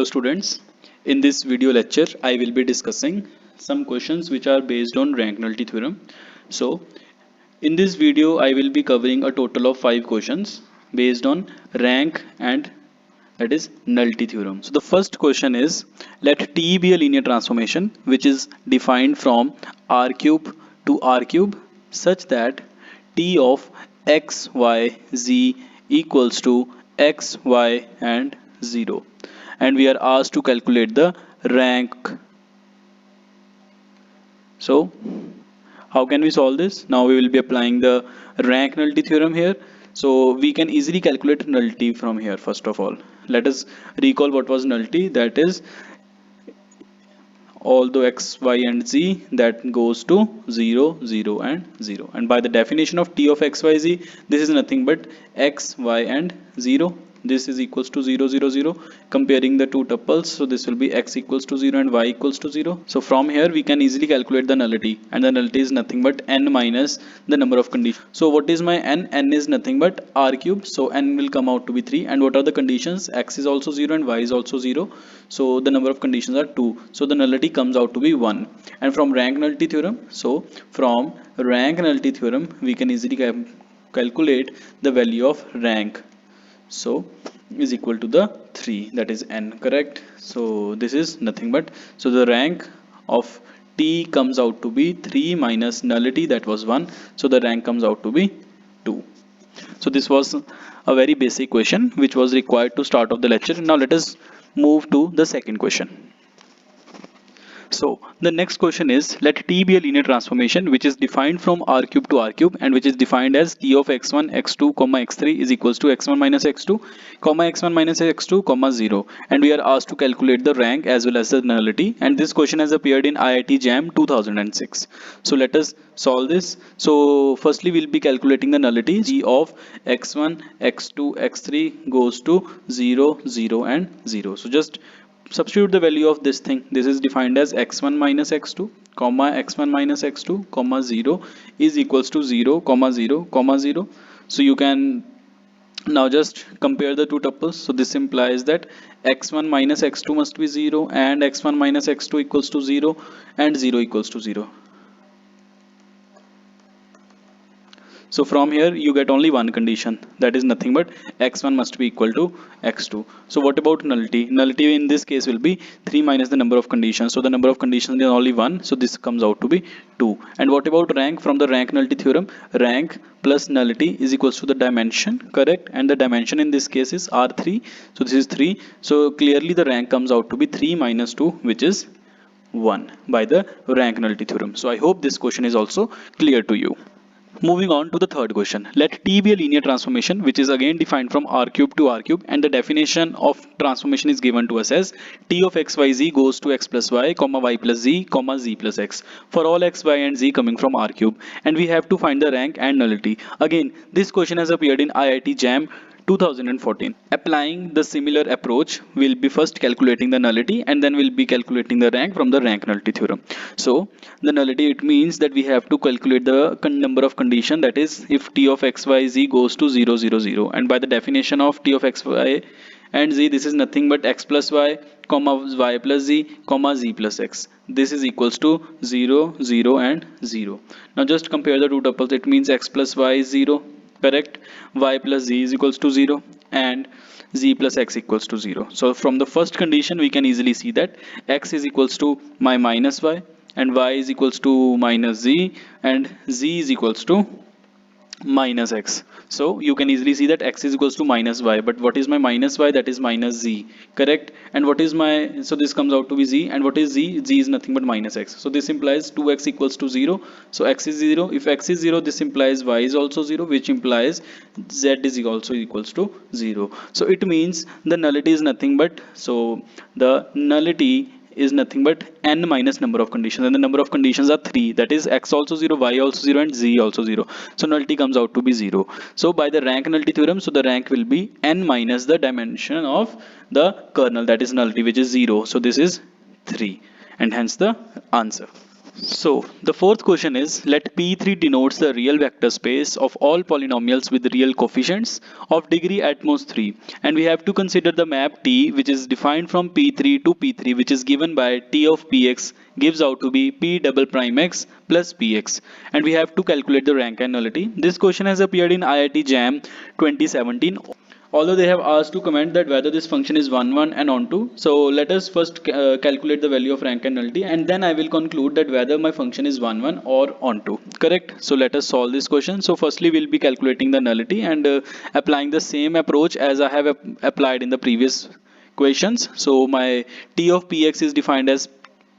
Hello students, in this video lecture I will be discussing some questions which are based on rank nullity theorem. So in this video I will be covering a total of 5 questions based on rank and that is nullity theorem. So the first question is, let T be a linear transformation which is defined from R cube to R cube such that T of x, y, z equals to x, y and 0, and we are asked to calculate the rank. So how can we solve this? Now we will be applying the rank nullity theorem here. So we can easily calculate nullity from here. First of all, let us recall what was nullity. That is all the x, y and z that goes to 0, 0 and 0. And by the definition of T of x, y, z, this is nothing but x, y and 0. This is equals to 0, 0, 0. Comparing the two tuples, so this will be x equals to 0 and y equals to 0. So from here we can easily calculate the nullity, and the nullity is nothing but n minus the number of conditions. So what is my n? N is nothing but r cube, so n will come out to be 3. And what are the conditions? X is also 0 and y is also 0, so the number of conditions are 2, so the nullity comes out to be 1. And from rank nullity theorem, we can easily calculate the value of rank, so is equal to the 3, that is n, correct? So this is nothing but, so the rank of T comes out to be 3 minus nullity, that was 1, so the rank comes out to be 2. So this was a very basic question which was required to start off the lecture. Now let us move to the second question. So the next question is, let T be a linear transformation which is defined from R cube to R cube and which is defined as T of x1, x2, x3 is equals to x1 minus x2, x1 minus x2, 0. And we are asked to calculate the rank as well as the nullity. And this question has appeared in IIT JAM 2006. So let us solve this. So firstly we'll be calculating the nullity. G of x1, x2, x3 goes to 0, 0 and 0. So just substitute the value of this thing. This is defined as x1 minus x2, x1 minus x2, 0 is equals to 0, 0, 0. So you can now just compare the two tuples. So this implies that x1 minus x2 must be 0 and x1 minus x2 equals to 0 and 0 equals to 0. So from here you get only one condition, that is nothing but x1 must be equal to x2. So what about nullity? Nullity in this case will be 3 minus the number of conditions. So the number of conditions is only 1, so this comes out to be 2. And what about rank? From the rank nullity theorem, rank plus nullity is equals to the dimension, correct? And the dimension in this case is R3, so this is 3. So clearly the rank comes out to be 3 minus 2, which is 1 by the rank nullity theorem. So I hope this question is also clear to you. Moving on to the third question. Let T be a linear transformation which is again defined from R cube to R cube, and the definition of transformation is given to us as T of x, y, z goes to x plus y, y plus z, z plus x for all x, y and z coming from R cube, and we have to find the rank and nullity. Again, this question has appeared in IIT JAM 2014. Applying the similar approach, we'll be first calculating the nullity and then we'll be calculating the rank from the rank nullity theorem. So the nullity, it means that we have to calculate the number of condition, that is if T of x, y, z goes to 0, 0, 0. And by the definition of T of x, y and z, this is nothing but x plus y, y plus z, z plus x. This is equals to 0, 0 and 0. Now just compare the two tuples. It means x plus y is 0, correct? Y plus z is equals to 0 and z plus x equals to 0. So from the first condition we can easily see that x is equals to my minus y and y is equals to minus z and z is equals to minus x. So you can easily see that x is equals to minus y, but what is my minus y? That is minus z, correct? And what is my, so this comes out to be z, and what is z? Z is nothing but minus x. So this implies 2x equals to 0. So x is 0. If x is 0, this implies y is also 0, which implies z is also equals to 0. So it means the nullity is nothing but, so the nullity is nothing but n minus number of conditions, and the number of conditions are 3, that is x also 0, y also 0 and z also 0. So nullity comes out to be 0. So by the rank nullity theorem, so the rank will be n minus the dimension of the kernel, that is nullity, which is 0. So this is 3 and hence the answer. So the fourth question is, let P3 denotes the real vector space of all polynomials with real coefficients of degree at most 3, and we have to consider the map T, which is defined from P3 to P3, which is given by T of Px gives out to be P double prime x plus Px, and we have to calculate the rank and nullity. This question has appeared in IIT JAM 2017. Although they have asked to comment that whether this function is 1 1 and onto. So let us first calculate the value of rank and nullity, and then I will conclude that whether my function is 1 1 or onto. Correct? So let us solve this question. So firstly we'll be calculating the nullity and applying the same approach as I have applied in the previous questions. So my T of Px is defined as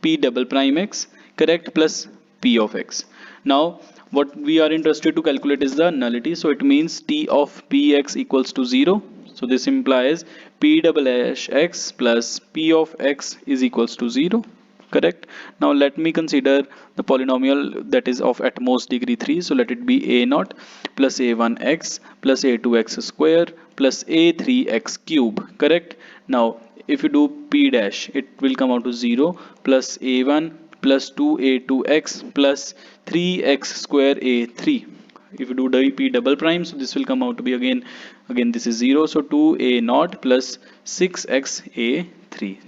P double prime x, correct, plus P of x. Now what we are interested to calculate is the nullity, so it means T of Px equals to 0. So this implies P double dash x plus P of x is equals to 0, correct. Now let me consider the polynomial that is of at most degree 3. So let it be a0 plus a1x plus a2x square plus a3x cube, correct. Now if you do P dash, it will come out to 0 plus a1 plus 2a2x plus 3x square a3. If you do P double prime, so this will come out to be again this is 0, so 2a0 plus 6x a3.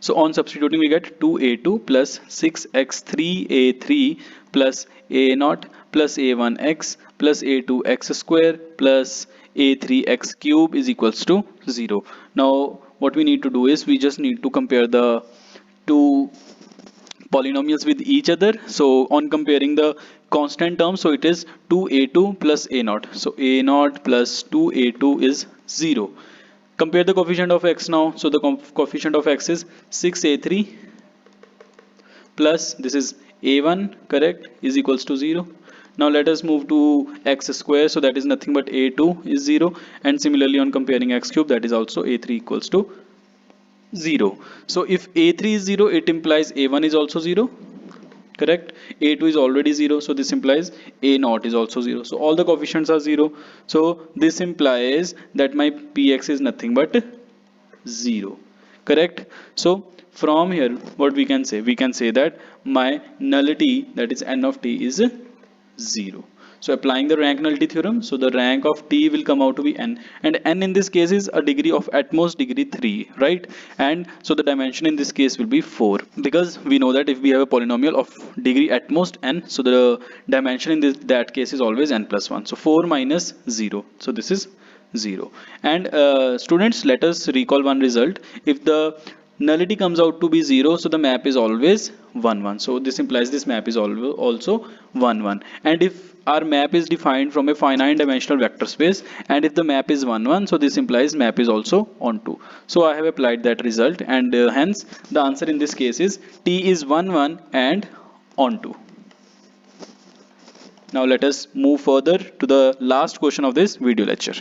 So on substituting we get 2a2 plus 6x3a3 plus a0 plus a1x plus a2x square plus a3x cube is equals to 0. Now what we need to do is we just need to compare the two polynomials with each other. So on comparing the constant term, so it is 2a2 plus a0. So a0 plus 2a2 is 0. Compare the coefficient of x now. So the coefficient of x is 6a3 plus this is a1, correct, is equals to 0. Now let us move to x square, so that is nothing but a2 is 0, and similarly on comparing x cube, that is also a3 equals to 0. So if a3 is 0, it implies a1 is also 0, correct. A2 is already 0, so this implies a0 is also 0. So all the coefficients are 0, so this implies that my px is nothing but 0, correct. So from here what we can say, that my nullity, that is n of t, is 0. So applying the rank nullity theorem, so the rank of t will come out to be n, and n in this case is a degree of at most degree 3, right? And so the dimension in this case will be 4, because we know that if we have a polynomial of degree at most n, so the dimension in that case is always n plus 1. So 4 minus 0, so this is 0. And students, let us recall one result. If the nullity comes out to be 0, so the map is always 1 1. So this implies this map is also 1 1. And if our map is defined from a finite dimensional vector space, and if the map is 1 1, so this implies map is also onto. So I have applied that result, and hence the answer in this case is t is 1 1 and onto. Now let us move further to the last question of this video lecture.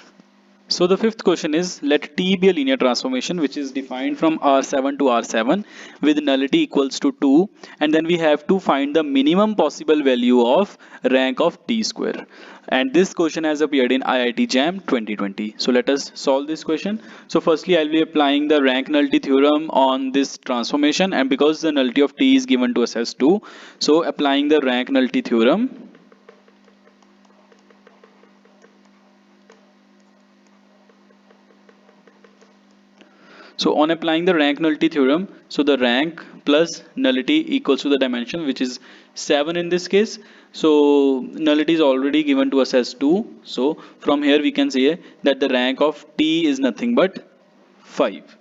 So the fifth question is, let T be a linear transformation which is defined from R7 to R7 with nullity equals to 2, and then we have to find the minimum possible value of rank of T square. And this question has appeared in IIT JAM 2020. So let us solve this question. So firstly I'll be applying the rank nullity theorem on this transformation, and because the nullity of T is given to us as 2, so applying the rank nullity theorem, so on applying the rank nullity theorem, so the rank plus nullity equals to the dimension, which is 7 in this case. So nullity is already given to us as 2. So from here we can say that the rank of T is nothing but 5.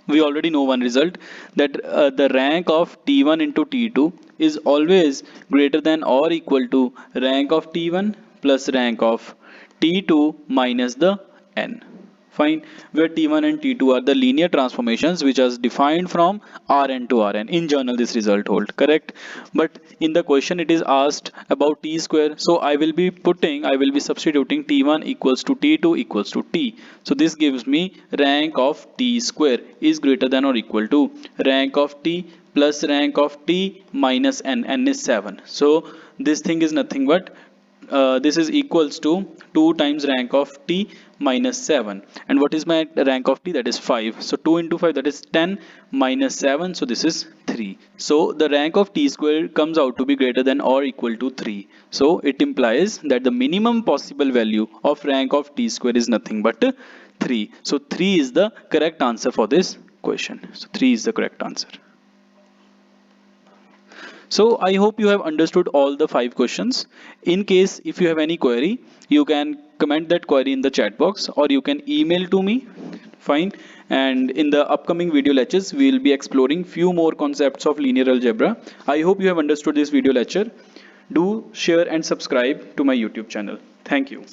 We already know one result, that the rank of T1 into T2 is always greater than or equal to rank of T1 plus rank of T2 minus the n. Fine, where T1 and T2 are the linear transformations which are defined from Rn to Rn. In general this result hold, correct. But in the question it is asked about T square, so I will be substituting T1 equals to T2 equals to T. So this gives me rank of T square is greater than or equal to rank of T plus rank of T minus n. N is 7. So this thing is nothing but this is equals to 2 times rank of T minus 7. And what is my rank of T? That is 5. So 2 into 5, that is 10 minus 7. So this is 3. So the rank of t square comes out to be greater than or equal to 3. So it implies that the minimum possible value of rank of t square is nothing but 3. So 3 is the correct answer for this question. So 3 is the correct answer. So I hope you have understood all the 5 questions. In case if you have any query, you can comment that query in the chat box or you can email to me. Fine. And in the upcoming video lectures, we will be exploring few more concepts of linear algebra. I hope you have understood this video lecture. Do share and subscribe to my YouTube channel. Thank you.